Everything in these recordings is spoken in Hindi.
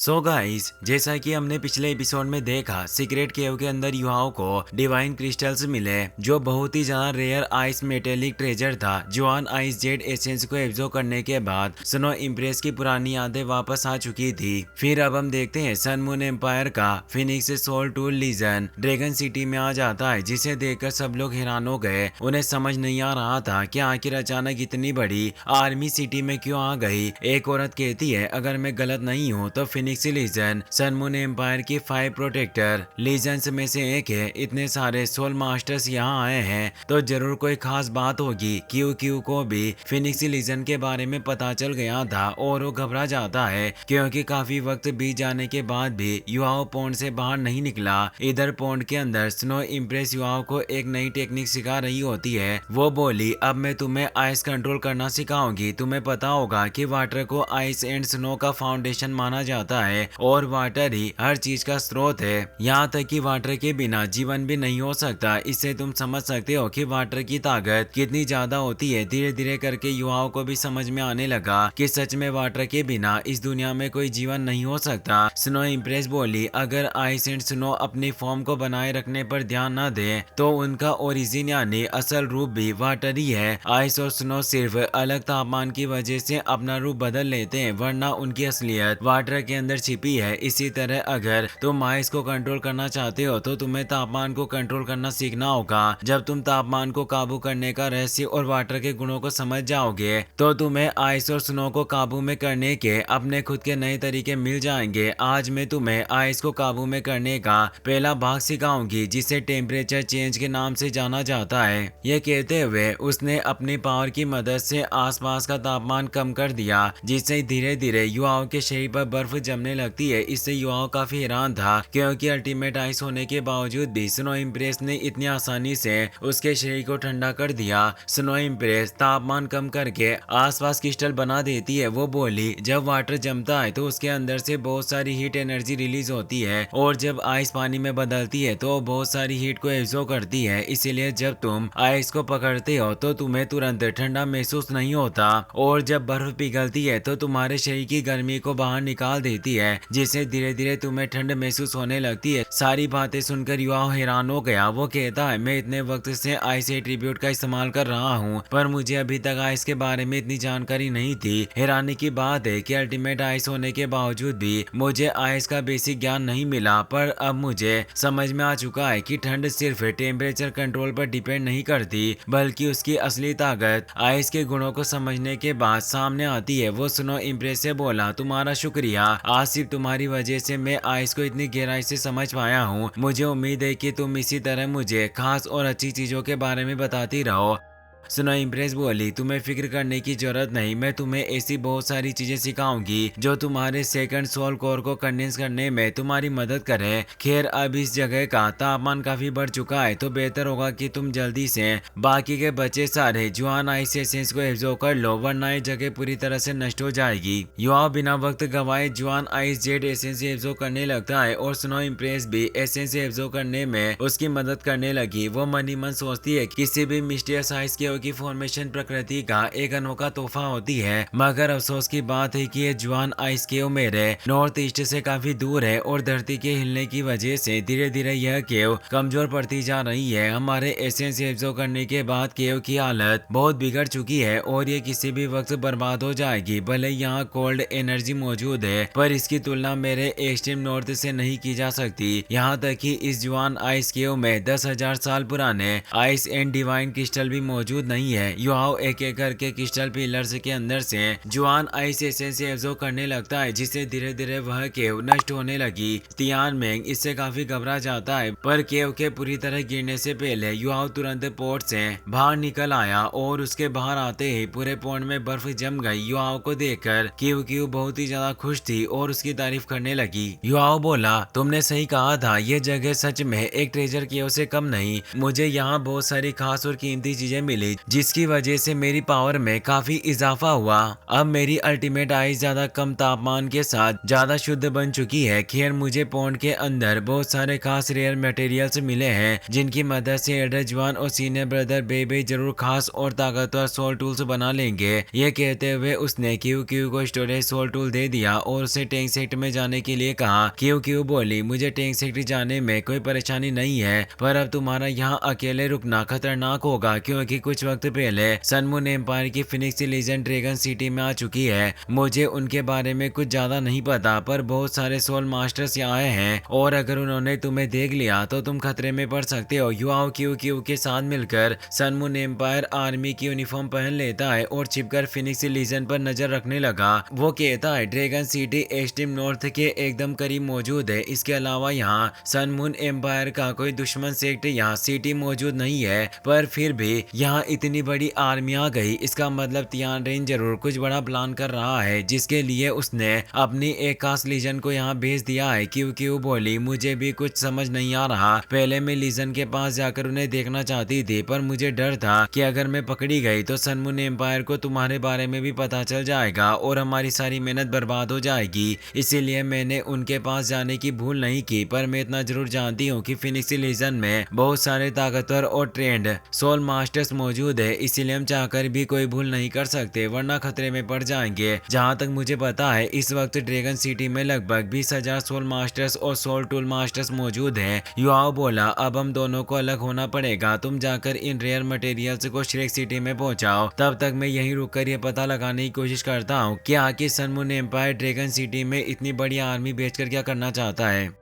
सो गाइस, जैसा कि हमने पिछले एपिसोड में देखा, सीक्रेट केव के अंदर युवाओं को डिवाइन क्रिस्टल्स मिले जो बहुत ही ज्यादा रेयर आइस मेटेलिक ट्रेजर था। जुआन आइस जेड एसेंस को एब्जॉर्ब करने के बाद स्नो इम्प्रेस की पुरानी यादें वापस आ चुकी थी। फिर अब हम देखते हैं सन मून एम्पायर का phoenix soul tool legion dragon city में आ जाता है, जिसे देखकर सब लोग हैरान हो गए। उन्हें समझ नहीं आ रहा था कि आखिर अचानक इतनी बड़ी आर्मी सिटी में क्यों आ गई। एक औरत कहती है, अगर मैं गलत नहीं हूँ तो phoenix legion sun moon empire की 5 प्रोटेक्टर लीजन्स में से एक है। इतने सारे सोल मास्टर्स यहाँ आए हैं तो जरूर कोई खास बात होगी। क्यू क्यू को भी फिनिक्स लीजन के बारे में पता चल गया था और वो घबरा जाता है क्योंकि काफी वक्त बीत जाने के बाद भी युवाओं पौंड से बाहर नहीं निकला। इधर पौंड के अंदर स्नो इम्प्रेस युवाओं को एक नई टेक्निक सिखा रही होती है। वो बोली, अब मैं तुम्हें आइस कंट्रोल करना सिखाऊंगी। तुम्हें पता होगा कि वाटर को आइस एंड स्नो का फाउंडेशन माना जाता है और वाटर ही हर चीज का स्रोत है। यहाँ तक कि वाटर के बिना जीवन भी नहीं हो सकता। इससे तुम समझ सकते हो कि वाटर की ताकत कितनी ज्यादा होती है। धीरे धीरे करके युवाओं को भी समझ में आने लगा कि सच में वाटर के बिना इस दुनिया में कोई जीवन नहीं हो सकता। स्नो इम्प्रेस बोली, अगर आइस एंड स्नो अपनी फॉर्म को बनाए रखने पर ध्यान न दे तो उनका ओरिजिन यानी असल रूप भी वाटर ही है। आइस और स्नो सिर्फ अलग तापमान की वजह से अपना रूप बदल लेते हैं, वरना उनकी असलियत वाटर के अंदर छिपी है। इसी तरह अगर तुम आइस को कंट्रोल करना चाहते हो तो तुम्हें तापमान को कंट्रोल करना सीखना होगा। जब तुम तापमान को काबू करने का रहस्य और वाटर के गुणों को समझ जाओगे तो तुम्हें आइस और स्नो को काबू में करने के अपने खुद के नए तरीके मिल जाएंगे। आज मैं तुम्हें आइस को काबू में करने का पहला भाग सिखाऊंगी, जिसे टेम्परेचर चेंज के नाम से जाना जाता है। ये कहते हुए उसने अपनी पावर की मदद से आसपास का तापमान कम कर दिया, जिससे धीरे धीरे युवाओं के शरीर पर बर्फ जमने लगती है। इससे युवाओं काफी हैरान था क्योंकि अल्टीमेट आइस होने के बावजूद भी स्नो इम्प्रेस ने इतनी आसानी से उसके शरीर को ठंडा कर दिया। स्नो इम्प्रेस तापमान कम करके आसपास क्रिस्टल बना देती है। वो बोली, जब वाटर जमता है तो उसके अंदर से बहुत सारी हीट एनर्जी रिलीज होती है और जब आइस पानी में बदलती है तो बहुत सारी हीट को एब्जॉर्ब करती है। इसीलिए जब तुम आइस को पकड़ते हो तो तुम्हें तुरंत ठंडा महसूस नहीं होता और जब बर्फ पिघलती है तो तुम्हारे शरीर की गर्मी को बाहर निकाल देती है, जिससे धीरे धीरे तुम्हें ठंड महसूस होने लगती है। सारी बातें सुनकर युवा हैरान हो गया। वो कहता है, मैं इतने वक्त से आइस एट्रीब्यूट का इस्तेमाल कर रहा हूँ पर मुझे अभी तक आइस के बारे में इतनी जानकारी नहीं थी। हैरानी की बात है कि अल्टीमेट आइस होने के बावजूद भी मुझे आइस का बेसिक ज्ञान नहीं मिला, पर अब मुझे समझ में आ चुका है कि ठंड सिर्फ टेम्परेचर कंट्रोल पर डिपेंड नहीं करती बल्कि उसकी असली ताकत आइस के गुणों को समझने के बाद सामने आती है। वो स्नो इम्प्रेस से बोला, तुम्हारा शुक्रिया। आज सिर्फ तुम्हारी वजह से मैं आइस को इतनी गहराई से समझ पाया हूँ। मुझे उम्मीद है कि तुम इसी तरह मुझे खास और अच्छी चीजों के बारे में बताती रहो। स्नो इम्प्रेस बोली, तुम्हें फिक्र करने की जरूरत नहीं। मैं तुम्हें ऐसी बहुत सारी चीजें सिखाऊंगी जो तुम्हारे सेकंड सोल कोर को कंडेंस करने में तुम्हारी मदद करे। खैर, अब इस जगह का तापमान काफी बढ़ चुका है तो बेहतर होगा कि तुम जल्दी से बाकी के बचे सारे जुआन आइस एसेंस को एब्जॉर्ब कर लो, वरना ये जगह पूरी तरह से नष्ट हो जाएगी। युवा बिना वक्त गवाए जुआन आइस जेड एसेंस एब्जॉर्ब करने लगता है और स्नो इम्प्रेस भी एसेंस एब्जॉर्ब करने में उसकी मदद करने लगी। वो मन ही मन सोचती है, किसी भी मिस्टीरियस आइस के की फॉर्मेशन प्रकृति का एक अनोखा तोहफा होती है, मगर अफसोस की बात है कि ये जुआन आइस केव मेरे नॉर्थ ईस्ट से काफी दूर है और धरती के हिलने की वजह से धीरे धीरे यह केव कमजोर पड़ती जा रही है। हमारे एसेंस एब्जॉर्ब करने के बाद केव की हालत बहुत बिगड़ चुकी है और ये किसी भी वक्त बर्बाद हो जाएगी। भले यहाँ कोल्ड एनर्जी मौजूद है पर इसकी तुलना मेरे एक्सट्रीम नॉर्थ से नहीं की जा सकती। यहाँ तक कि इस जुआन आइस केव में 10,000 साल पुराने आइस एंड डिवाइन क्रिस्टल भी मौजूद नहीं है। युवाओं एक एक करके क्रिस्टल पिलर्स के अंदर से जुआन आइस एसेंस एब्जॉर्ब करने लगता है, जिससे धीरे धीरे वह केव नष्ट होने लगी। तियान मेंग इससे काफी घबरा जाता है, पर केव के पूरी तरह गिरने से पहले युवाओं तुरंत पोर्ट से बाहर निकल आया और उसके बाहर आते ही पूरे पोर्ट में बर्फ जम गई। युवाओं को देखकर क्यू क्यू बहुत ही ज्यादा खुश थी और उसकी तारीफ करने लगी। युवाओं बोला, तुमने सही कहा था, ये जगह सच में एक ट्रेजर केव से कम नहीं। मुझे यहाँ बहुत सारी खास और कीमती चीजें मिली दी, जिसकी वजह से मेरी पावर में काफी इजाफा हुआ। अब मेरी अल्टीमेट आइस ज्यादा कम तापमान के साथ ज्यादा शुद्ध बन चुकी है। खैर मुझे पॉन्ड के अंदर बहुत सारे खास रेयर मटेरियल्स मिले हैं, जिनकी मदद से एल्डर जुआन और सीनियर ब्रदर बेबे जरूर खास और ताकतवर सोल टूल्स बना लेंगे। ये कहते हुए उसने क्यू क्यू को स्टोरेज सोल टूल दे दिया और उसे टैंक सेक्टर में जाने के लिए कहा। क्यू क्यू बोली, मुझे टैंक सेक्टर जाने में कोई परेशानी नहीं है, पर अब तुम्हारा यहाँ अकेले रुकना खतरनाक होगा, क्योंकि कुछ वक्त पहले सन मून एम्पायर की फिनिक्स लीजेंड ड्रैगन सिटी में आ चुकी है। मुझे उनके बारे में कुछ ज्यादा नहीं पता, पर बहुत सारे सोल मास्टर्स यहाँ आए हैं और अगर उन्होंने तुम्हें देख लिया तो तुम खतरे में पड़ सकते हो। युआओ क्यू क्यू के साथ मिलकर सन मून एम्पायर आर्मी की यूनिफॉर्म पहन लेता है और छिपकर फिनिक्स लीजेंड पर नजर रखने लगा। वो कहता है ड्रैगन सिटी एक्सट्रीम नॉर्थ के एकदम करीब मौजूद है। इसके अलावा यहाँ सन मून एम्पायर का कोई दुश्मन सेक्टर यहाँ सिटी मौजूद नहीं है, पर फिर भी यहाँ इतनी बड़ी आर्मी आ गई, इसका मतलब तियान रेन जरूर कुछ बड़ा प्लान कर रहा है, जिसके लिए उसने अपनी एक खास लीजन को यहाँ भेज दिया है। क्यू क्यू बोली, मुझे भी कुछ समझ नहीं आ रहा। पहले मैं लीजन के पास जाकर उन्हें देखना चाहती थी, पर मुझे डर था कि अगर मैं पकड़ी गई तो सन मून एम्पायर को तुम्हारे बारे में भी पता चल जाएगा और हमारी सारी मेहनत बर्बाद हो जाएगी। इसीलिए मैंने उनके पास जाने की भूल नहीं की, पर मैं इतना जरूर जानती हूँ कि फिनिक्स लीजन में बहुत सारे ताकतवर और ट्रेंड सोल मास्टर्स मौजूद है, इसीलिए हम चाहकर भी कोई भूल नहीं कर सकते, वरना खतरे में पड़ जाएंगे। जहाँ तक मुझे पता है इस वक्त ड्रैगन सिटी में लगभग 20,000 सोल मास्टर्स और सोल टूल मास्टर्स मौजूद हैं। युआओ बोला, अब हम दोनों को अलग होना पड़ेगा, तुम जाकर इन रेयर मटेरियल्स को श्रेक सिटी में पहुंचाओ, तब तक मैं यहीं रुककर ये पता लगाने की कोशिश करता हूँ कि आखिर sun moon empire dragon city में इतनी बड़ी आर्मी भेजकर क्या करना चाहता है।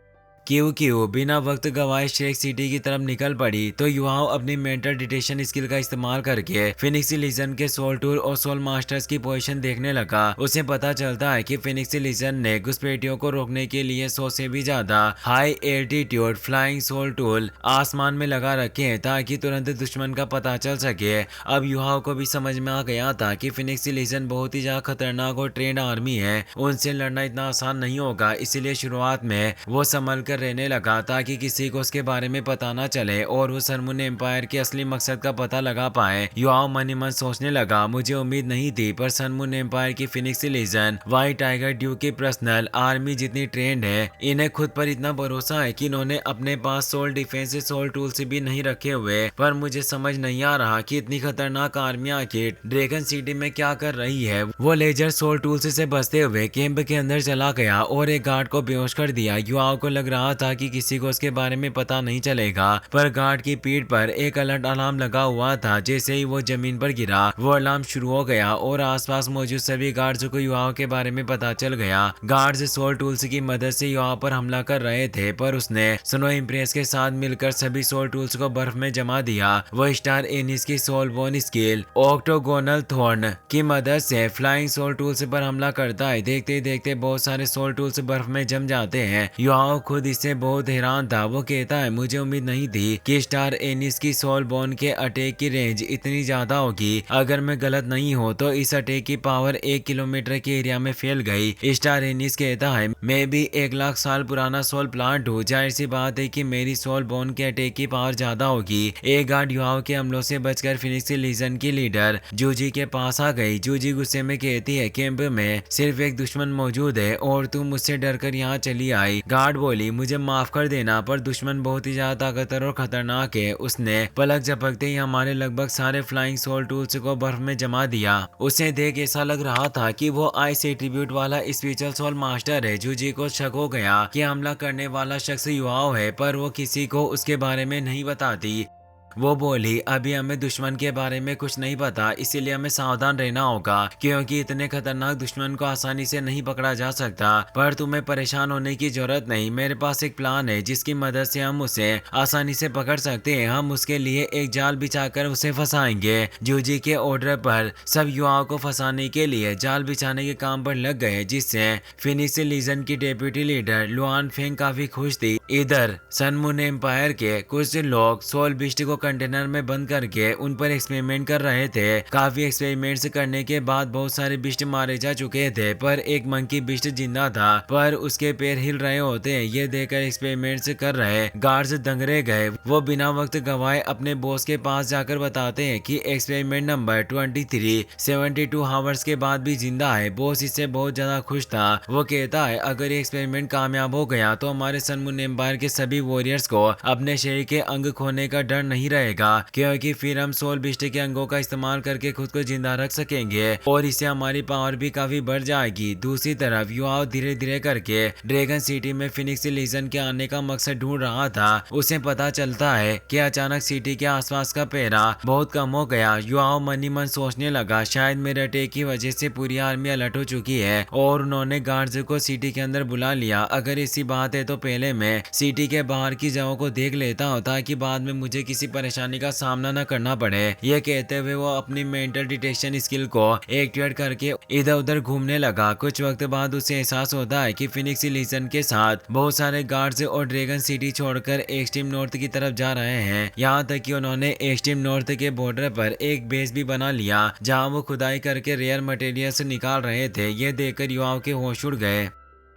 क्यू क्यू बिना वक्त गवाए शेख सिटी की तरफ निकल पड़ी तो युवाओं अपनी मेंटल डिटेक्शन स्किल का इस्तेमाल करके फिनिक्स लीजन के सोल टूल और सोल मास्टर्स की पोजीशन देखने लगा। उसे पता चलता है कि फिनिक्स लीजन ने घुसपैठियों को रोकने के लिए 100 से भी ज्यादा high altitude flying soul tool आसमान में लगा रखे हैं ताकि तुरंत दुश्मन का पता चल सके। अब युवाओं को भी समझ में आ गया था कि फिनिक्स लीजन बहुत ही ज्यादा खतरनाक और ट्रेंड आर्मी है, उनसे लड़ना इतना आसान नहीं होगा। इसीलिए शुरुआत में वो संभल रहने लगा ताकि किसी को उसके बारे में पता ना चले और वो सन मून एम्पायर के असली मकसद का पता लगा पाए। युआओ मन ही मन सोचने लगा, मुझे उम्मीद नहीं थी, पर सन मून एम्पायर की फिनिक्स लीजन व्हाइट टाइगर ड्यू की पर्सनल आर्मी जितनी ट्रेंड है, इन्हें खुद पर इतना भरोसा है कि इन्होंने अपने पास सोल डिफेंस सोल टूल्स भी नहीं रखे हुए। पर मुझे समझ नहीं आ रहा कि इतनी खतरनाक आर्मी आखिर ड्रैगन सिटी में क्या कर रही है। वो लेजर सोल टूल्स से बचते हुए कैंप के अंदर चला गया और एक गार्ड को बेहोश कर दिया। युआओ को लग रहा था कि किसी को उसके बारे में पता नहीं चलेगा, पर गार्ड की पीठ पर एक अलर्ट अलार्म लगा हुआ था। जैसे ही वो जमीन पर गिरा वो अलार्म शुरू हो गया और आसपास मौजूद सभी गार्ड्स को युवाओं के बारे में पता चल गया। गार्ड्स सोल टूल्स की मदद से युवाओं पर हमला कर रहे थे, पर उसने स्नो इम्प्रेस के साथ मिलकर सभी सोल टूल्स को बर्फ में जमा दिया। वो स्टार एनिस की soul bone scale octagonal thorn की मदद से फ्लाइंग सोल टूल्स पर हमला करता है। देखते देखते बहुत सारे सोल टूल्स बर्फ में जम जाते हैं। युवाओं खुद इससे बहुत हैरान था। वो कहता है, मुझे उम्मीद नहीं थी कि स्टार एनिस की सोल बोन के अटैक की रेंज इतनी ज्यादा होगी। अगर मैं गलत नहीं हूँ तो इस अटैक की पावर 1 किलोमीटर के एरिया में फैल गई। स्टार एनिस कहता है, मैं भी 1 लाख साल पुराना सोल प्लांट हूँ, जाहिर सी बात है कि मेरी सोल बोन के अटैक की पावर ज्यादा होगी। एक गार्ड युवाओं के हमलों से बचकर फिनिक्स लीजन की लीडर जूजी के पास आ गई। जूजी गुस्से में कहती है, कैंप में सिर्फ एक दुश्मन मौजूद है और तुम मुझसे डरकर यहाँ चली आई। गार्ड बोली, मुझे माफ कर देना, पर दुश्मन बहुत ही ज्यादा ताकतवर और खतरनाक है। उसने पलक झपकते ही हमारे लगभग सारे फ्लाइंग सोल टूल्स को बर्फ में जमा दिया। उसे देख ऐसा लग रहा था कि वो आइस एट्रीब्यूट वाला स्पिरिचुअल सोल मास्टर है। जूजी को शक हो गया कि हमला करने वाला शख्स युवाओं है, पर वो किसी को उसके बारे में नहीं बताती। वो बोली, अभी हमें दुश्मन के बारे में कुछ नहीं पता, इसीलिए हमें सावधान रहना होगा, क्योंकि इतने खतरनाक दुश्मन को आसानी से नहीं पकड़ा जा सकता। पर तुम्हें परेशान होने की जरूरत नहीं, मेरे पास एक प्लान है जिसकी मदद से हम उसे आसानी से पकड़ सकते हैं। हम उसके लिए एक जाल बिछाकर उसे फंसाएंगे। जूजी के ऑर्डर पर सब युवाओं को फंसाने के लिए जाल बिछाने के काम पर लग गए, जिससे फिनिक्स लीजन की डेप्यूटी लीडर लुआन फेंग काफी खुश थी। इधर सन मून एम्पायर के कुछ लोग सोल बिस्ट को कंटेनर में बंद करके उन पर एक्सपेरिमेंट कर रहे थे। काफी एक्सपेरिमेंट्स करने के बाद बहुत सारे बिस्ट मारे जा चुके थे, पर एक मंकी बिस्ट जिंदा था, पर उसके पैर हिल रहे होते। ये देखकर एक्सपेरिमेंट्स कर रहे गार्ड्स दंग रह गए। वो बिना वक्त गवाए अपने बॉस के पास जाकर बताते हैं कि एक्सपेरिमेंट नंबर 23 72 आवर्स के बाद भी जिंदा है। बॉस इससे बहुत ज्यादा खुश था। वो कहता है अगर ये एक्सपेरिमेंट कामयाब हो गया तो हमारे सन मून एम्पायर के सभी वॉरियर्स को अपने शरीर के अंग खोने का डर नहीं रहेगा, क्योंकि फिर हम सोल बिस्ट के अंगों का इस्तेमाल करके खुद को जिंदा रख सकेंगे और इससे हमारी पावर भी काफी बढ़ जाएगी। दूसरी तरफ युवा धीरे धीरे करके ड्रैगन सिटी में फिनिक्स लीजन के आने का मकसद ढूंढ रहा था। उसे पता चलता है कि अचानक सिटी के आसपास का पहरा बहुत कम हो गया। युवा मन ही मन सोचने लगा शायद मेरे अटैक की वजह से पूरी आर्मी अलर्ट हो चुकी है, और उन्होंने गार्ड्स को सिटी के अंदर बुला लिया। अगर ऐसी बात है तो पहले मैं सिटी के बाहर की जगहों को देख लेता हूँ ताकि बाद में मुझे किसी परेशानी का सामना न करना पड़े। ये कहते हुए वो अपनी मेंटल डिटेक्शन स्किल को एक्टिवेट करके इधर उधर घूमने लगा। कुछ वक्त बाद उसे एहसास होता है कि फिनिक्स लीजन के साथ बहुत सारे गार्ड्स और ड्रैगन सिटी छोड़कर एक्सट्रीम नॉर्थ की तरफ जा रहे हैं। यहाँ तक कि उन्होंने एक्सट्रीम नॉर्थ के बॉर्डर पर एक बेस भी बना लिया जहाँ वो खुदाई करके रेयर मटेरियल्स निकाल रहे थे। ये देखकर युवाओं के होश उड़ गए।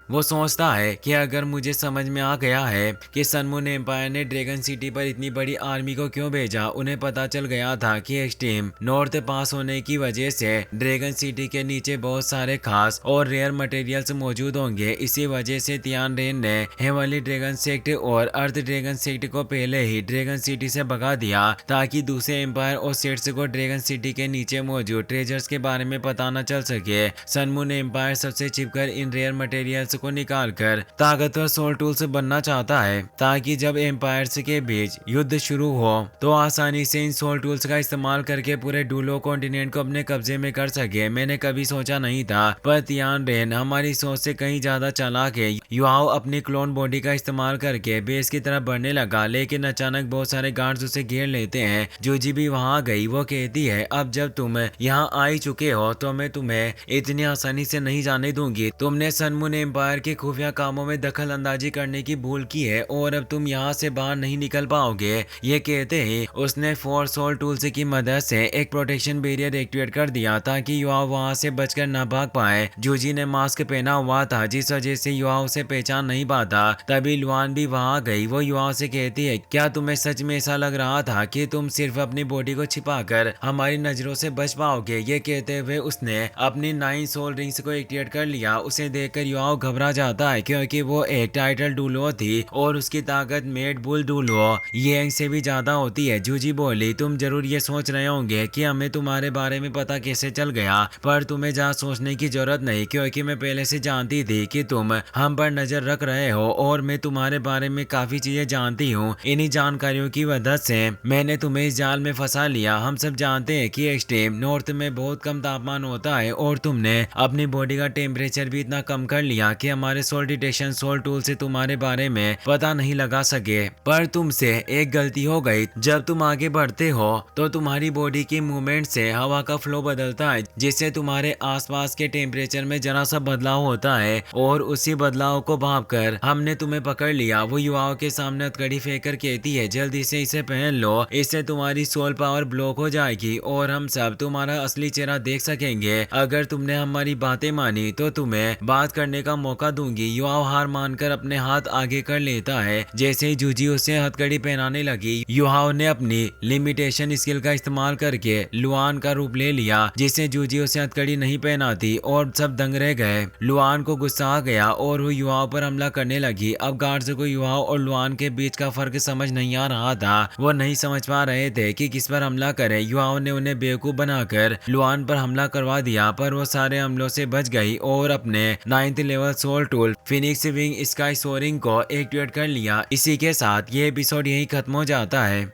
वो सोचता है कि अगर मुझे समझ में आ गया है कि सन मून एम्पायर ने ड्रैगन सिटी पर इतनी बड़ी आर्मी को क्यों भेजा। उन्हें पता चल गया था कि एक्सट्रीम नॉर्थ पास होने की वजह से ड्रैगन सिटी के नीचे बहुत सारे खास और रेयर मटेरियल्स मौजूद होंगे। इसी वजह से तियान रेन ने हेवनली ड्रैगन सेक्ट और अर्थ ड्रैगन सेक्ट को पहले ही ड्रैगन सिटी से भगा दिया ताकि दूसरे एम्पायर और सेट्स को ड्रैगन सिटी के नीचे मौजूद ट्रेजर्स के बारे में पता न चल सके। सन मून एम्पायर सबसे छिपकर इन रेयर मटेरियल्स को निकालकर ताकतवर सोल टूल्स बनना चाहता है ताकि जब एम्पायर्स के बीच युद्ध शुरू हो तो आसानी से इन सोल टूल्स का इस्तेमाल करके पूरे डूलो कॉन्टिनेंट को अपने कब्जे में कर सके। मैंने कभी सोचा नहीं था, पर तियान रेन हमारी सोच से कहीं ज्यादा चालाक है। युवाओं अपनी क्लोन बॉडी का इस्तेमाल करके बेस की तरफ बढ़ने लगा, लेकिन अचानक बहुत सारे गार्ड्स उसे घेर लेते हैं। जूजी भी वहां गई। वो कहती है अब जब तुम यहाँ आ ही चुके हो तो मैं तुम्हें इतनी आसानी से नहीं जाने दूंगी। तुमने सन मून एम्पायर के खुफिया कामों में दखल अंदाजी करने की भूल की है और अब तुम यहाँ से बाहर नहीं निकल पाओगे। ये कहते ही उसने 4 सोल टूल्स की मदद से एक प्रोटेक्शन बैरियर एक्टिवेट कर दिया ताकि युवा वहाँ से बचकर न भाग पाए। जूजी ने मास्क पहना हुआ था जिस वजह से युवा उसे पहचान नहीं पाता। तभी लुआन भी वहाँ गई। वो युवाओं से कहती है क्या तुम्हें सच में ऐसा लग रहा था कि तुम सिर्फ अपनी बॉडी को छिपाकर हमारी नजरों से बच पाओगे। ये कहते हुए उसने अपनी 9 सोल रिंग्स को एक्टिवेट कर लिया। उसे देखकर युवाओं घबरा जाता है क्योंकि वो एक टाइटल डूलो थी और उसकी ताकत मेड बुल डूलो येंग से भी ज्यादा होती है। जूजी बोली तुम जरूर ये सोच रहे होंगे कि हमें तुम्हारे बारे में पता कैसे चल गया, पर तुम्हें जहाँ सोचने की जरूरत नहीं क्योंकि मैं पहले से जानती थी कि तुम हम पर नजर रख रहे हो और मैं तुम्हारे बारे में काफी चीजें जानती हूँ। इन्हीं जानकारियों की मदद से मैंने तुम्हें इस जाल में फंसा लिया। हम सब जानते हैं कि एक्सट्रीम नॉर्थ में बहुत कम तापमान होता है और तुमने अपनी बॉडी का टेम्परेचर भी इतना कम कर लिया कि हमारे सोल डिटेक्शन सोल टूल से तुम्हारे बारे में पता नहीं लगा सके। पर तुमसे एक गलती हो गई। जब तुम आगे बढ़ते हो तो तुम्हारी बॉडी की मूवमेंट से हवा का फ्लो बदलता है जिससे तुम्हारे आसपास के टेम्परेचर में जरा सा बदलाव होता है और उसी बदलाव को भांपकर हमने तुम्हें पकड़ लिया। वो युवाओं के सामने हथकड़ी फेंक कर कहती है जल्दी से इसे पहन लो, इससे तुम्हारी सोल पावर ब्लॉक हो जाएगी और हम सब तुम्हारा असली चेहरा देख सकेंगे। अगर तुमने हमारी बातें मानी तो तुम्हें बात करने का मौका दूंगी। युवा हार मानकर अपने हाथ आगे कर लेता है। जैसे ही जूजी उसे हथकड़ी पहनाने लगी, युवाओं ने अपनी लिमिटेशन स्किल का इस्तेमाल करके लुआन का रूप ले लिया जिससे जूजी उसे हथकड़ी नहीं पहनाती और सब दंग रह गए। लुआन को गुस्सा आ गया और वो युवाओं पर हमला करने लगी। अब गार्ड्स को युवाओं और लुआन के बीच का फर्क समझ नहीं आ रहा था। वो नहीं समझ पा रहे थे कि किस पर हमला करे। युवाओं ने उन्हें बेवकूफ बनाकर लुआन पर हमला करवा दिया, पर वो सारे हमलों से बच गई और अपने 9th level soul tool phoenix wing sky soaring को एक्टिवेट कर लिया। इसी के साथ ये एपिसोड यही खत्म हो जाता है।